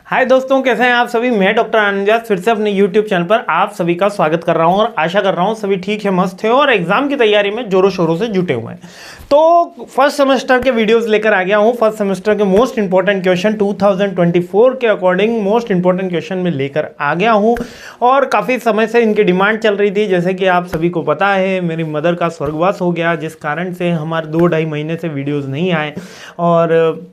हाय दोस्तों, कैसे हैं आप सभी। मैं डॉक्टर आनंद व्यास फिर से अपने यूट्यूब चैनल पर आप सभी का स्वागत कर रहा हूं और आशा कर रहा हूं सभी ठीक है, मस्त है और एग्जाम की तैयारी में जोरों शोरों से जुटे हुए हैं। तो फर्स्ट सेमेस्टर के वीडियोस लेकर आ गया हूं। फर्स्ट सेमेस्टर के मोस्ट इंपॉर्टेंट क्वेश्चन 2024 के अकॉर्डिंग मोस्ट इंपॉर्टेंट क्वेश्चन में लेकर आ गया हूं और काफ़ी समय से इनकी डिमांड चल रही थी। जैसे कि आप सभी को पता है, मेरी मदर का स्वर्गवास हो गया, जिस कारण से हमारे 2-2.5 महीने से वीडियोज़ नहीं आए और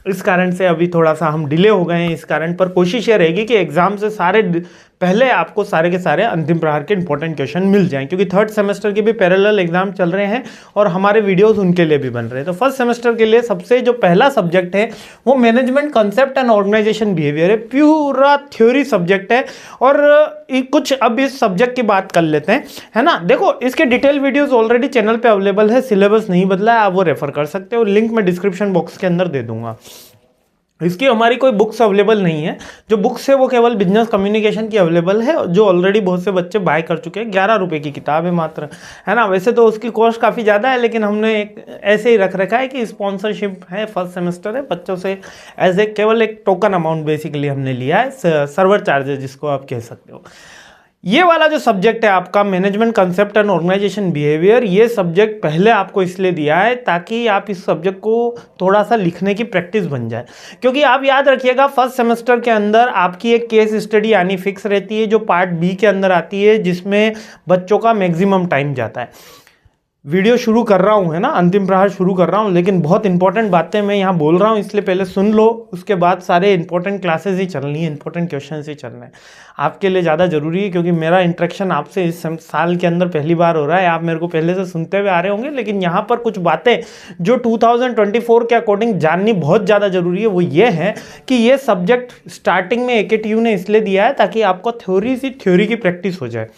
इस कारण से अभी थोड़ा सा हम डिले हो गए हैं। इस कारण पर कोशिश ये रहेगी कि एग्जाम से पहले आपको सारे के सारे अंतिम प्रहार के इंपॉर्टेंट क्वेश्चन मिल जाएं, क्योंकि थर्ड सेमेस्टर के भी पैरेलल एग्जाम चल रहे हैं और हमारे वीडियोस उनके लिए भी बन रहे हैं। तो फर्स्ट सेमेस्टर के लिए सबसे जो पहला सब्जेक्ट है वो management concept and organisation behaviour है। पूरा थ्योरी सब्जेक्ट है और कुछ अब इस सब्जेक्ट की बात कर लेते हैं, है ना। देखो, इसके डिटेल वीडियोस ऑलरेडी चैनल पे अवेलेबल है, सिलेबस नहीं बदला है, आप वो रेफर कर सकते हो। लिंक मैं डिस्क्रिप्शन बॉक्स के अंदर दे दूंगा। इसकी हमारी कोई बुक्स अवेलेबल नहीं है, जो बुक्स है वो केवल बिजनेस कम्युनिकेशन की अवेलेबल है, जो ऑलरेडी बहुत से बच्चे बाय कर चुके हैं। 11 रुपये की किताब है मात्र, है ना। वैसे तो उसकी कॉस्ट काफ़ी ज़्यादा है, लेकिन हमने एक ऐसे ही रख रखा है कि स्पॉन्सरशिप है, फर्स्ट सेमेस्टर है, बच्चों से एज ए केवल एक टोकन अमाउंट बेसिकली हमने लिया है, सर्वर चार्जेस जिसको आप कह सकते हो। ये वाला जो सब्जेक्ट है आपका management concept and organisation behaviour, ये सब्जेक्ट पहले आपको इसलिए दिया है ताकि आप इस सब्जेक्ट को थोड़ा सा लिखने की प्रैक्टिस बन जाए। क्योंकि आप याद रखिएगा, फर्स्ट सेमेस्टर के अंदर आपकी एक केस स्टडी यानी फिक्स रहती है, जो पार्ट बी के अंदर आती है, जिसमें बच्चों का मैक्सिमम टाइम जाता है। वीडियो शुरू कर रहा हूँ, है ना, अंतिम प्रहार शुरू कर रहा हूँ, लेकिन बहुत इंपॉर्टेंट बातें मैं यहाँ बोल रहा हूँ, इसलिए पहले सुन लो। उसके बाद सारे इंपॉर्टेंट क्लासेस ही चलनी है, इंपॉर्टेंट क्वेश्चन ही चलना है। आपके लिए ज़्यादा ज़रूरी है, क्योंकि मेरा इंटरेक्शन आपसे इस साल के अंदर पहली बार हो रहा है। आप मेरे को पहले से सुनते हुए आ रहे होंगे, लेकिन यहाँ पर कुछ बातें जो 2024 के अकॉर्डिंग जाननी बहुत ज़्यादा ज़रूरी है, वो ये है कि ये सब्जेक्ट स्टार्टिंग में AKTU ने इसलिए दिया है ताकि आपको थ्योरी की प्रैक्टिस हो जाए,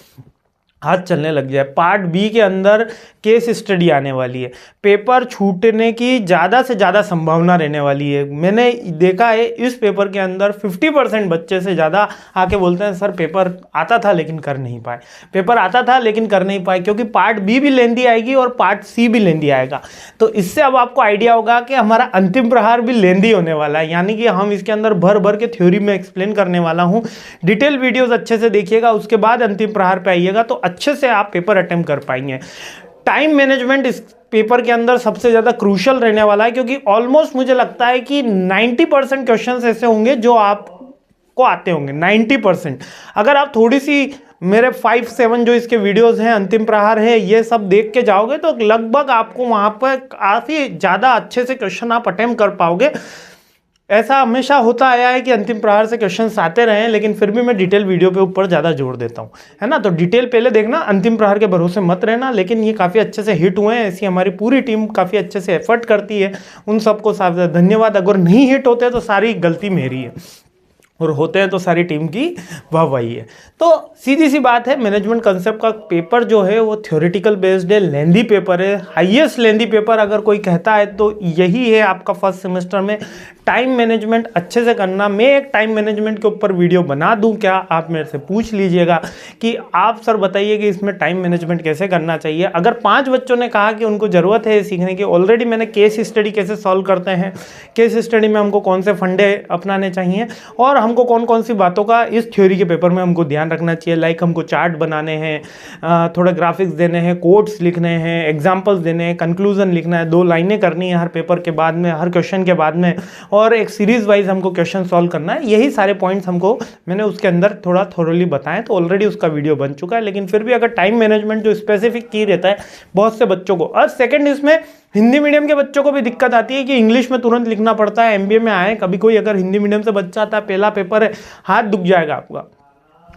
हाथ चलने लग जाए। पार्ट बी के अंदर केस स्टडी आने वाली है, पेपर छूटने की ज़्यादा से ज़्यादा संभावना रहने वाली है। मैंने देखा है इस पेपर के अंदर 50% बच्चे से ज़्यादा आके बोलते हैं सर पेपर आता था लेकिन कर नहीं पाए, पेपर आता था लेकिन कर नहीं पाए, क्योंकि पार्ट बी भी लेंदी आएगी और पार्ट सी भी लेंदी आएगा। तो इससे अब आपको आइडिया होगा कि हमारा अंतिम प्रहार भी लेंदी होने वाला है, यानी कि हम इसके अंदर भर भर के थ्योरी में एक्सप्लेन करने वाला हूँ। डिटेल वीडियोज़ अच्छे से देखिएगा, उसके बाद अंतिम प्रहार पर आइएगा तो अच्छे से आप पेपर अटेम्प्ट कर पाएंगे। टाइम मैनेजमेंट इस पेपर के अंदर सबसे ज़्यादा क्रूशियल रहने वाला है, क्योंकि ऑलमोस्ट मुझे लगता है कि 90% क्वेश्चंस ऐसे होंगे जो आपको आते होंगे। 90%। अगर आप थोड़ी सी मेरे 5-7 जो इसके वीडियोस हैं, अंतिम प्रहार है, ये सब देख के जाओगे तो लगभग आपको वहाँ पर काफ़ी ज़्यादा अच्छे से क्वेश्चन आप अटेम्प्ट कर पाओगे। ऐसा हमेशा होता आया है कि अंतिम प्रहार से क्वेश्चंस आते रहे हैं, लेकिन फिर भी मैं डिटेल वीडियो पे ऊपर ज़्यादा जोर देता हूँ, है ना। तो डिटेल पहले देखना, अंतिम प्रहार के भरोसे मत रहना। लेकिन ये काफ़ी अच्छे से हिट हुए हैं, ऐसी हमारी पूरी टीम काफ़ी अच्छे से एफर्ट करती है, उन सबको धन्यवाद। अगर नहीं हिट होते तो सारी गलती मेरी है, और होते हैं तो सारी टीम की वाहवाही है। तो सीधी सी बात है, मैनेजमेंट कंसेप्ट का पेपर जो है वो थ्योरेटिकल बेस्ड है, लेंदी पेपर है, हाईएस्ट लेंदी पेपर अगर कोई कहता है तो यही है आपका फर्स्ट सेमेस्टर में। टाइम मैनेजमेंट अच्छे से करना। मैं एक टाइम मैनेजमेंट के ऊपर वीडियो बना दूं क्या, आप मेरे से पूछ लीजिएगा कि आप सर बताइए कि इसमें टाइम मैनेजमेंट कैसे करना चाहिए। अगर 5 बच्चों ने कहा कि उनको ज़रूरत है सीखने की, ऑलरेडी मैंने केस स्टडी कैसे सॉल्व करते हैं, केस स्टडी में हमको कौन से फंडे अपनाने चाहिए और हमको कौन कौन सी बातों का इस थ्योरी के पेपर में हमको ध्यान रखना चाहिए। लाइक हमको चार्ट बनाने हैं, थोड़ा ग्राफिक्स देने हैं, कोड्स लिखने हैं, एग्जाम्पल्स देने हैं, कंक्लूजन लिखना है, 2 लाइनें करनी है हर पेपर के बाद में, हर क्वेश्चन के बाद में, और एक सीरीज वाइज हमको क्वेश्चन सॉल्व करना है। यही सारे पॉइंट्स हमको मैंने उसके अंदर थोड़ा थोरली बताएं, तो ऑलरेडी उसका वीडियो बन चुका है। लेकिन फिर भी अगर टाइम मैनेजमेंट जो स्पेसिफिक की रहता है बहुत से बच्चों को, और सेकंड इसमें हिंदी मीडियम के बच्चों को भी दिक्कत आती है कि इंग्लिश में तुरंत लिखना पड़ता है। MBA में आए कभी कोई अगर हिंदी मीडियम से बच्चा आता है, पहला पेपर है, हाथ दुख जाएगा आपका,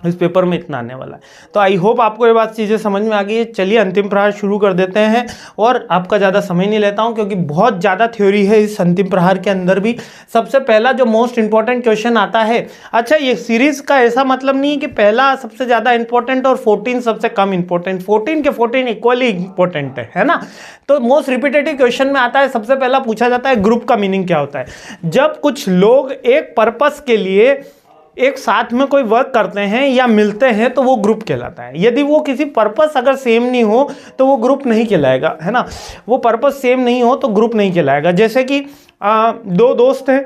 इस पेपर में इतना आने वाला है। तो आई होप आपको ये बात चीज़ें समझ में आ गई है। चलिए अंतिम प्रहार शुरू कर देते हैं और आपका ज़्यादा समय नहीं लेता हूं, क्योंकि बहुत ज़्यादा थ्योरी है इस अंतिम प्रहार के अंदर भी। सबसे पहला जो मोस्ट इंपॉर्टेंट क्वेश्चन आता है, अच्छा ये सीरीज़ का ऐसा मतलब नहीं है कि पहला सबसे ज़्यादा इंपॉर्टेंट और 14 सबसे कम इंपॉर्टेंट, 14 के 14 इक्वली इंपॉर्टेंट है ना। तो मोस्ट रिपीटेटिव क्वेश्चन में आता है, सबसे पहला पूछा जाता है ग्रुप का मीनिंग क्या होता है। जब कुछ लोग एक पर्पस के लिए एक साथ में कोई वर्क करते हैं या मिलते हैं तो वो ग्रुप कहलाता है। यदि वो किसी पर्पस अगर सेम नहीं हो तो वो ग्रुप नहीं कहलाएगा, है ना। वो पर्पस सेम नहीं हो तो ग्रुप नहीं कहलाएगा। जैसे कि 2 दोस्त हैं,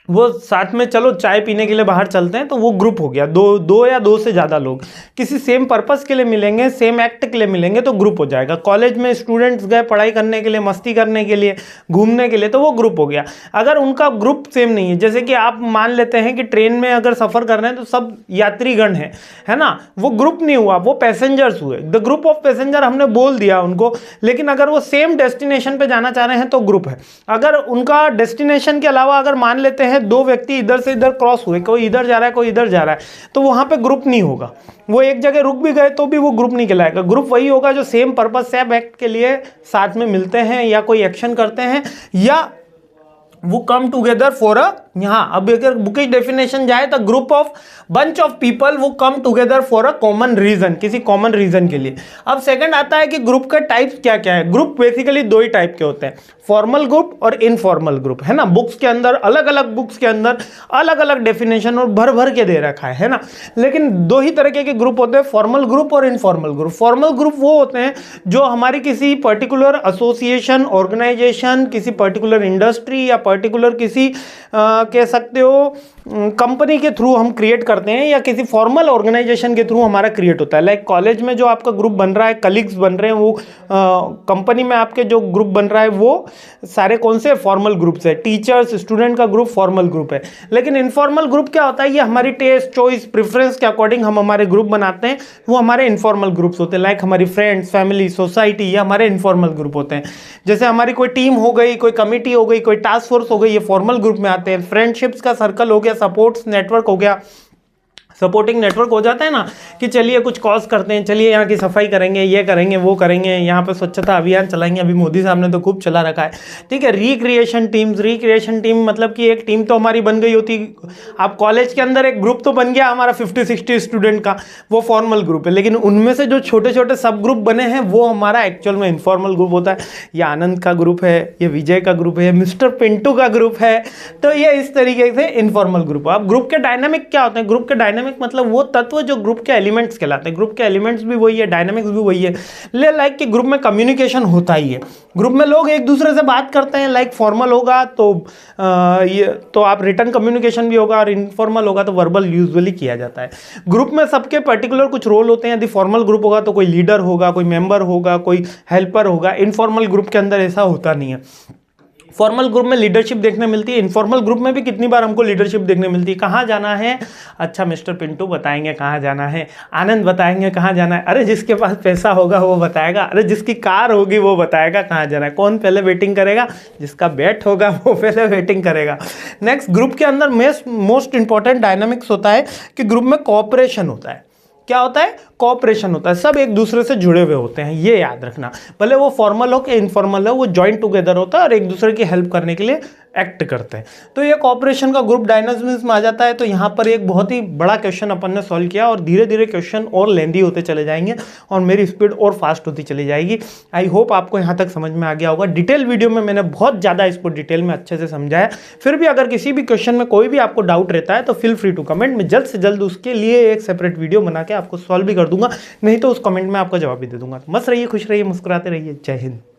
वो साथ में चलो चाय पीने के लिए बाहर चलते हैं, तो वो ग्रुप हो गया। दो या दो से ज़्यादा लोग किसी सेम पर्पस के लिए मिलेंगे, सेम एक्ट के लिए मिलेंगे, तो ग्रुप हो जाएगा। कॉलेज में स्टूडेंट्स गए पढ़ाई करने के लिए, मस्ती करने के लिए, घूमने के लिए, तो वो ग्रुप हो गया। अगर उनका ग्रुप सेम नहीं है, जैसे कि आप मान लेते हैं कि ट्रेन में अगर सफ़र कर रहे हैं तो सब यात्रीगण है ना, वो ग्रुप नहीं हुआ, वो पैसेंजर्स हुए। द ग्रुप ऑफ पैसेंजर हमने बोल दिया उनको, लेकिन अगर वो सेम डेस्टिनेशन पे जाना चाह रहे हैं तो ग्रुप है। अगर उनका डेस्टिनेशन के अलावा अगर मान लेते हैं दो व्यक्ति इधर से इधर क्रॉस हुए, कोई इधर जा रहा है कोई इधर जा रहा है, तो वहां पे ग्रुप नहीं होगा। वो एक जगह रुक भी गए तो भी वो ग्रुप नहीं कहलाएगा। ग्रुप वही होगा जो सेम पर्पस, सेम एक्ट के लिए साथ में मिलते हैं या कोई एक्शन करते हैं, या वो कम टुगेदर फॉर अ, यहाँ अब अगर बुकिश डेफिनेशन जाए तो group of bunch of people वो come together for a common reason, किसी कॉमन रीजन के लिए। अब सेकंड आता है कि ग्रुप के टाइप्स क्या क्या है। ग्रुप बेसिकली दो ही टाइप के होते हैं, फॉर्मल ग्रुप और इनफॉर्मल ग्रुप, है ना। बुक्स के अंदर अलग अलग बुक्स के अंदर अलग अलग डेफिनेशन और भर भर के दे रखा है ना। लेकिन दो ही तरीके के ग्रुप होते हैं, फॉर्मल ग्रुप और इनफॉर्मल ग्रुप। फॉर्मल ग्रुप वो होते हैं जो हमारी किसी पर्टिकुलर एसोसिएशन, ऑर्गेनाइजेशन, किसी पर्टिकुलर इंडस्ट्री या पर्टिकुलर किसी कह सकते हो कंपनी के थ्रू हम क्रिएट करते हैं, या किसी फॉर्मल ऑर्गेनाइजेशन के थ्रू हमारा क्रिएट होता है। लाइक कॉलेज में जो आपका ग्रुप बन रहा है, कलीग्स बन रहे हैं, वो कंपनी में आपके जो ग्रुप बन रहा है वो सारे कौन से फॉर्मल ग्रुप्स है। टीचर्स स्टूडेंट का ग्रुप फॉर्मल ग्रुप है। लेकिन इनफॉर्मल ग्रुप क्या होता है, ये हमारी टेस्ट, चॉइस, प्रेफरेंस के अकॉर्डिंग हम हमारे ग्रुप बनाते हैं, वो हमारे इनफॉर्मल ग्रुप्स होते हैं। लाइक हमारी फ्रेंड्स, फैमिली, सोसाइटी, ये हमारे इनफॉर्मल ग्रुप होते हैं। जैसे हमारी कोई टीम हो गई, कोई कमिटी हो गई, कोई टास्क फोर्स हो गई, ये फॉर्मल ग्रुप में आते हैं। फ्रेंडशिप्स का सर्कल हो गया, सपोर्ट्स नेटवर्क हो गया, सपोर्टिंग नेटवर्क हो जाता है ना, कि चलिए कुछ कॉज करते हैं, चलिए यहाँ की सफाई करेंगे, ये करेंगे, वो करेंगे, यहाँ पे स्वच्छता अभियान चलाएंगे, अभी मोदी साहब ने तो खूब चला रखा है, ठीक है। रिक्रिएशन टीम्स, रिक्रिएशन टीम मतलब कि एक टीम तो हमारी बन गई होती। आप कॉलेज के अंदर एक ग्रुप तो बन गया हमारा 50-60 स्टूडेंट का, वो फॉर्मल ग्रुप है। लेकिन उनमें से जो छोटे छोटे सब ग्रुप बने हैं वो हमारा एक्चुअल में इनफॉर्मल ग्रुप होता है। ये आनंद का ग्रुप है, ये विजय का ग्रुप है, मिस्टर पिंटू का ग्रुप है, तो ये इस तरीके से इनफॉर्मल ग्रुप है। अब ग्रुप के डायनामिक क्या होते हैं, ग्रुप के डायनामिक मतलब वो तत्व जो ग्रुप के एलिमेंट्स कहलाते हैं। ग्रुप के एलिमेंट्स भी वही है, डायनामिक्स भी वही है। लाइक कि ग्रुप में कम्युनिकेशन होता ही है, ग्रुप में लोग एक दूसरे से बात करते हैं। लाइक फॉर्मल होगा तो ये तो आप रिटर्न कम्युनिकेशन भी होगा, और इनफॉर्मल होगा तो वर्बल यूजुअली किया जाता है। ग्रुप में सबके पर्टिकुलर कुछ रोल होते हैं। यदि फॉर्मल ग्रुप होगा तो कोई लीडर होगा, कोई मेंबर होगा, कोई हेल्पर होगा। इनफॉर्मल ग्रुप के अंदर ऐसा होता नहीं है। फॉर्मल ग्रुप में लीडरशिप देखने मिलती है, इनफॉर्मल ग्रुप में भी कितनी बार हमको लीडरशिप देखने मिलती है। कहाँ जाना है, अच्छा मिस्टर पिंटू बताएंगे कहाँ जाना है, आनंद बताएंगे कहाँ जाना है, अरे जिसके पास पैसा होगा वो बताएगा, अरे जिसकी कार होगी वो बताएगा कहाँ जाना है। कौन पहले वेटिंग करेगा, जिसका बैट होगा वो पहले वेटिंग करेगा। नेक्स्ट, ग्रुप के अंदर मोस्ट इंपॉर्टेंट डायनामिक्स होता है कि ग्रुप में कोऑपरेशन होता है। क्या होता है, कोऑपरेशन होता है। सब एक दूसरे से जुड़े हुए होते हैं, ये याद रखना। भले वो फॉर्मल हो कि इनफॉर्मल हो, वो जॉइंट टुगेदर होता है और एक दूसरे की हेल्प करने के लिए एक्ट करते हैं। तो ये कोऑपरेशन का ग्रुप डायनामिक्स में आ जाता है। तो यहाँ पर एक बहुत ही बड़ा क्वेश्चन अपन ने सॉल्व किया, और धीरे धीरे क्वेश्चन और लेंदी होते चले जाएंगे और मेरी स्पीड और फास्ट होती चली जाएगी। आई होप आपको यहाँ तक समझ में आ गया होगा। डिटेल वीडियो में मैंने बहुत ज़्यादा इसको डिटेल में अच्छे से समझाया। फिर भी अगर किसी भी क्वेश्चन में कोई भी आपको डाउट रहता है तो फील फ्री टू कमेंट। मैं जल्द से जल्द उसके लिए एक सेपरेट वीडियो बना के आपको सॉल्व भी कर दूंगा, नहीं तो उस कमेंट में आपका जवाब भी दे दूंगा। मस्त रहिए, खुश रहिए, मुस्कुराते रहिए। जय हिंद।